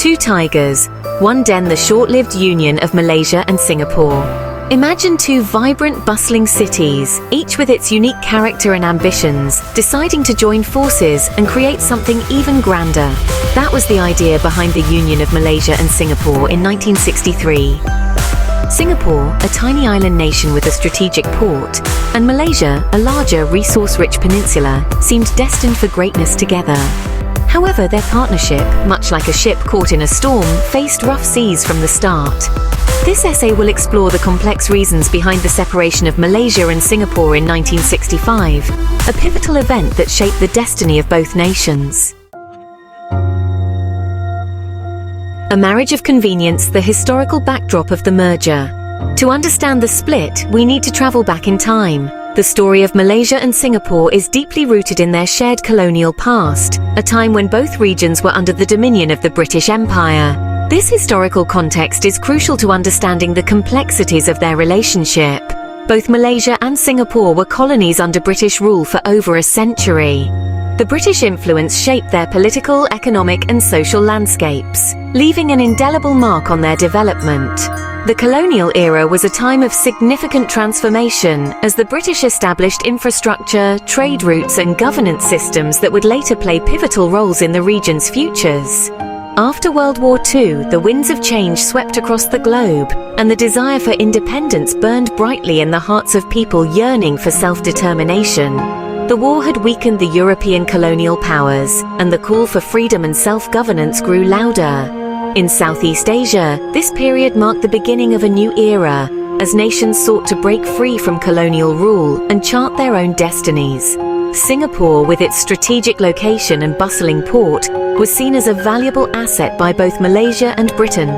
Two tigers, one den. The short-lived union of Malaysia and Singapore. Imagine two vibrant, bustling cities, each with its unique character and ambitions, deciding to join forces and create something even grander. That was the idea behind the union of Malaysia and Singapore in 1963. Singapore, a tiny island nation with a strategic port, and Malaysia, a larger, resource-rich peninsula, seemed destined for greatness together. However, their partnership, much like a ship caught in a storm, faced rough seas from the start. This essay will explore the complex reasons behind the separation of Malaysia and Singapore in 1965, a pivotal event that shaped the destiny of both nations. A marriage of convenience, the historical backdrop of the merger. To understand the split, we need to travel back in time. The story of Malaysia and Singapore is deeply rooted in their shared colonial past, a time when both regions were under the dominion of the British Empire. This historical context is crucial to understanding the complexities of their relationship. Both Malaysia and Singapore were colonies under British rule for over a century. The British influence shaped their political, economic, and social landscapes, leaving an indelible mark on their development. The colonial era was a time of significant transformation as the British established infrastructure, trade routes, and governance systems that would later play pivotal roles in the region's futures. After World War II, the winds of change swept across the globe, and the desire for independence burned brightly in the hearts of people yearning for self-determination. The war had weakened the European colonial powers, and the call for freedom and self-governance grew louder. In Southeast Asia, this period marked the beginning of a new era, as nations sought to break free from colonial rule and chart their own destinies. Singapore, with its strategic location and bustling port, was seen as a valuable asset by both Malaysia and Britain.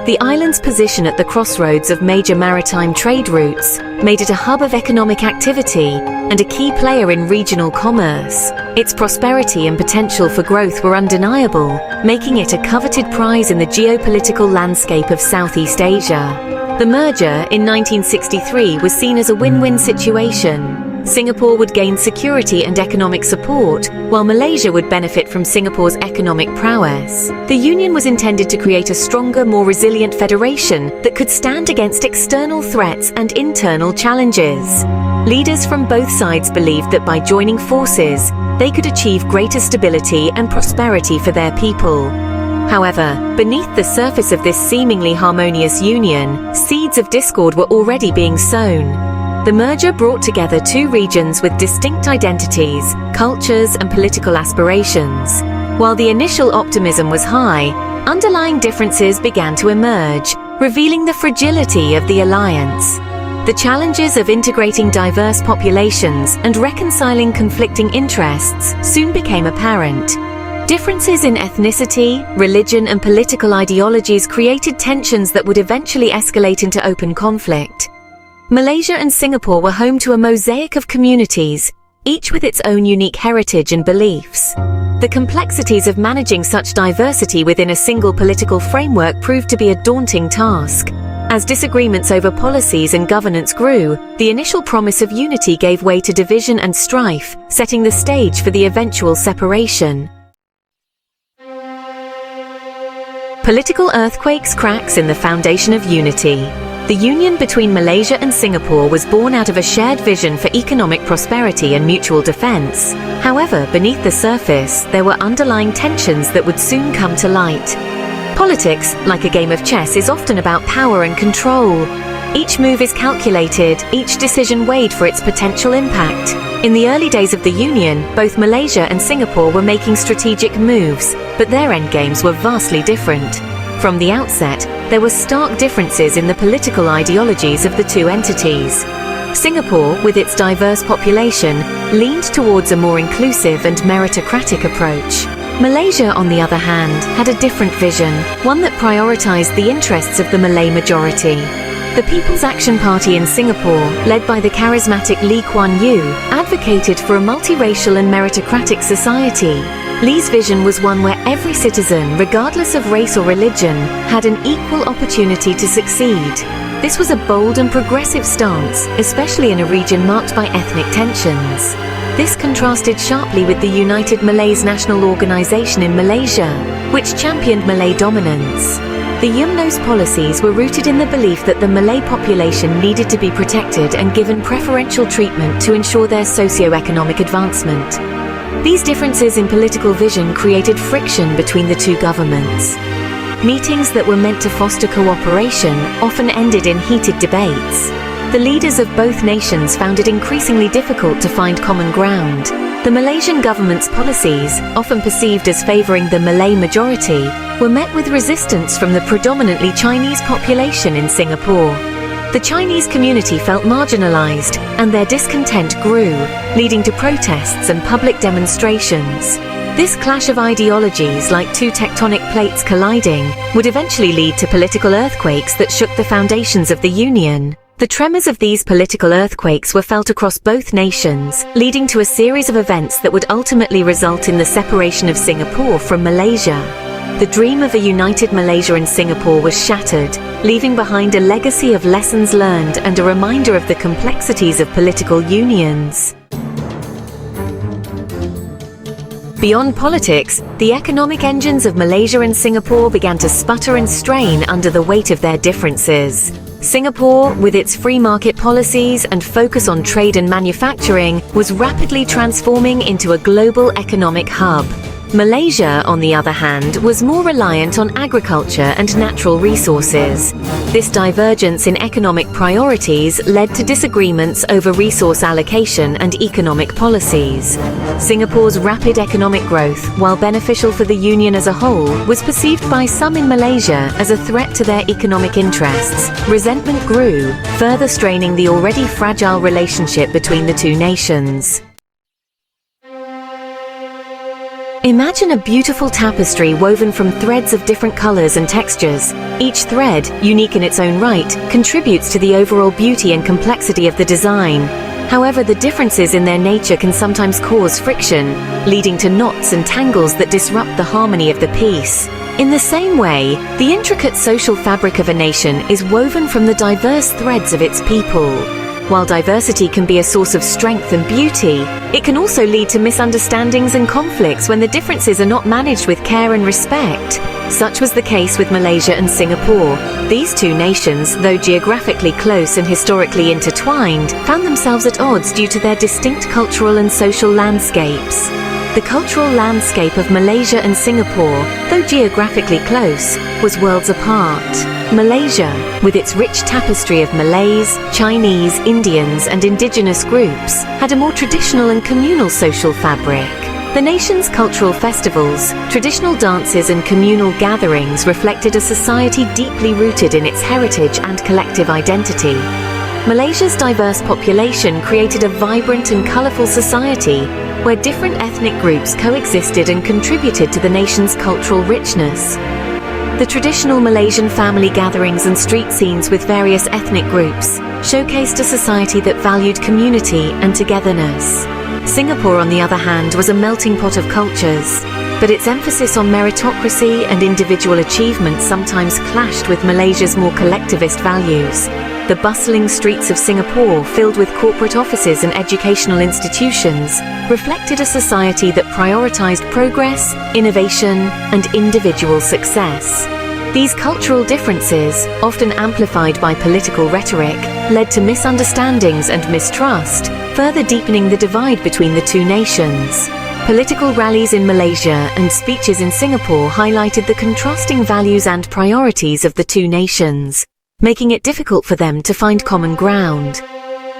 The island's position at the crossroads of major maritime trade routes made it a hub of economic activity and a key player in regional commerce. Its prosperity and potential for growth were undeniable, making it a coveted prize in the geopolitical landscape of Southeast Asia. The merger in 1963 was seen as a win-win situation. Singapore would gain security and economic support, while Malaysia would benefit from Singapore's economic prowess. The union was intended to create a stronger, more resilient federation that could stand against external threats and internal challenges. Leaders from both sides believed that by joining forces, they could achieve greater stability and prosperity for their people. However, beneath the surface of this seemingly harmonious union, seeds of discord were already being sown. The merger brought together two regions with distinct identities, cultures, and political aspirations. While the initial optimism was high, underlying differences began to emerge, revealing the fragility of the alliance. The challenges of integrating diverse populations and reconciling conflicting interests soon became apparent. Differences in ethnicity, religion, and political ideologies created tensions that would eventually escalate into open conflict. Malaysia and Singapore were home to a mosaic of communities, each with its own unique heritage and beliefs. The complexities of managing such diversity within a single political framework proved to be a daunting task. As disagreements over policies and governance grew, the initial promise of unity gave way to division and strife, setting the stage for the eventual separation. Political earthquakes, cracks in the foundation of unity. The union between Malaysia and Singapore was born out of a shared vision for economic prosperity and mutual defense. However, beneath the surface, there were underlying tensions that would soon come to light. Politics, like a game of chess, is often about power and control. Each move is calculated, each decision weighed for its potential impact. In the early days of the union, both Malaysia and Singapore were making strategic moves, but their endgames were vastly different. From the outset, there were stark differences in the political ideologies of the two entities. Singapore, with its diverse population, leaned towards a more inclusive and meritocratic approach. Malaysia, on the other hand, had a different vision, one that prioritized the interests of the Malay majority. The People's Action Party in Singapore, led by the charismatic Lee Kuan Yew, advocated for a multiracial and meritocratic society. Lee's vision was one where every citizen, regardless of race or religion, had an equal opportunity to succeed. This was a bold and progressive stance, especially in a region marked by ethnic tensions. This contrasted sharply with the United Malays National Organisation in Malaysia, which championed Malay dominance. The UMNO's policies were rooted in the belief that the Malay population needed to be protected and given preferential treatment to ensure their socio-economic advancement. These differences in political vision created friction between the two governments. Meetings that were meant to foster cooperation often ended in heated debates. The leaders of both nations found it increasingly difficult to find common ground. The Malaysian government's policies, often perceived as favouring the Malay majority, were met with resistance from the predominantly Chinese population in Singapore. The Chinese community felt marginalised, and their discontent grew, leading to protests and public demonstrations. This clash of ideologies, like two tectonic plates colliding, would eventually lead to political earthquakes that shook the foundations of the Union. The tremors of these political earthquakes were felt across both nations, leading to a series of events that would ultimately result in the separation of Singapore from Malaysia. The dream of a united Malaysia and Singapore was shattered, leaving behind a legacy of lessons learned and a reminder of the complexities of political unions. Beyond politics, the economic engines of Malaysia and Singapore began to sputter and strain under the weight of their differences. Singapore, with its free market policies and focus on trade and manufacturing, was rapidly transforming into a global economic hub. Malaysia, on the other hand, was more reliant on agriculture and natural resources. This divergence in economic priorities led to disagreements over resource allocation and economic policies. Singapore's rapid economic growth, while beneficial for the Union as a whole, was perceived by some in Malaysia as a threat to their economic interests. Resentment grew, further straining the already fragile relationship between the two nations. Imagine a beautiful tapestry woven from threads of different colors and textures. Each thread, unique in its own right, contributes to the overall beauty and complexity of the design. However, the differences in their nature can sometimes cause friction, leading to knots and tangles that disrupt the harmony of the piece. In the same way, the intricate social fabric of a nation is woven from the diverse threads of its people. While diversity can be a source of strength and beauty, it can also lead to misunderstandings and conflicts when the differences are not managed with care and respect. Such was the case with Malaysia and Singapore. These two nations, though geographically close and historically intertwined, found themselves at odds due to their distinct cultural and social landscapes. The cultural landscape of Malaysia and Singapore, though geographically close, was worlds apart. Malaysia, with its rich tapestry of Malays, Chinese, Indians, and indigenous groups, had a more traditional and communal social fabric. The nation's cultural festivals, traditional dances, and communal gatherings reflected a society deeply rooted in its heritage and collective identity. Malaysia's diverse population created a vibrant and colourful society where different ethnic groups coexisted and contributed to the nation's cultural richness. The traditional Malaysian family gatherings and street scenes with various ethnic groups showcased a society that valued community and togetherness. Singapore, on the other hand, was a melting pot of cultures, but its emphasis on meritocracy and individual achievement sometimes clashed with Malaysia's more collectivist values. The bustling streets of Singapore, filled with corporate offices and educational institutions, reflected a society that prioritized progress, innovation, and individual success. These cultural differences, often amplified by political rhetoric, led to misunderstandings and mistrust, further deepening the divide between the two nations. Political rallies in Malaysia and speeches in Singapore highlighted the contrasting values and priorities of the two nations, making it difficult for them to find common ground.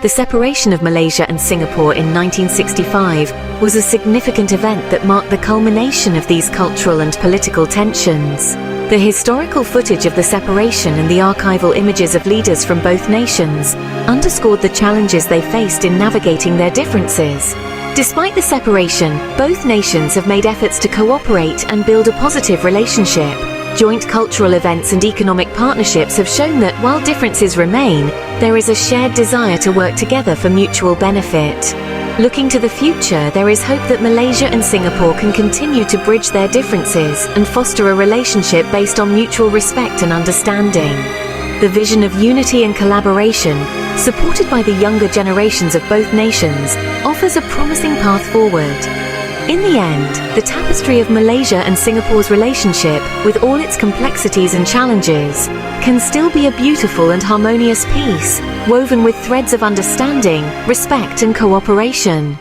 The separation of Malaysia and Singapore in 1965 was a significant event that marked the culmination of these cultural and political tensions. The historical footage of the separation and the archival images of leaders from both nations underscored the challenges they faced in navigating their differences. Despite the separation, both nations have made efforts to cooperate and build a positive relationship. Joint cultural events and economic partnerships have shown that while differences remain, there is a shared desire to work together for mutual benefit. Looking to the future, there is hope that Malaysia and Singapore can continue to bridge their differences and foster a relationship based on mutual respect and understanding. The vision of unity and collaboration, supported by the younger generations of both nations, offers a promising path forward. In the end, the tapestry of Malaysia and Singapore's relationship, with all its complexities and challenges, can still be a beautiful and harmonious piece, woven with threads of understanding, respect and cooperation.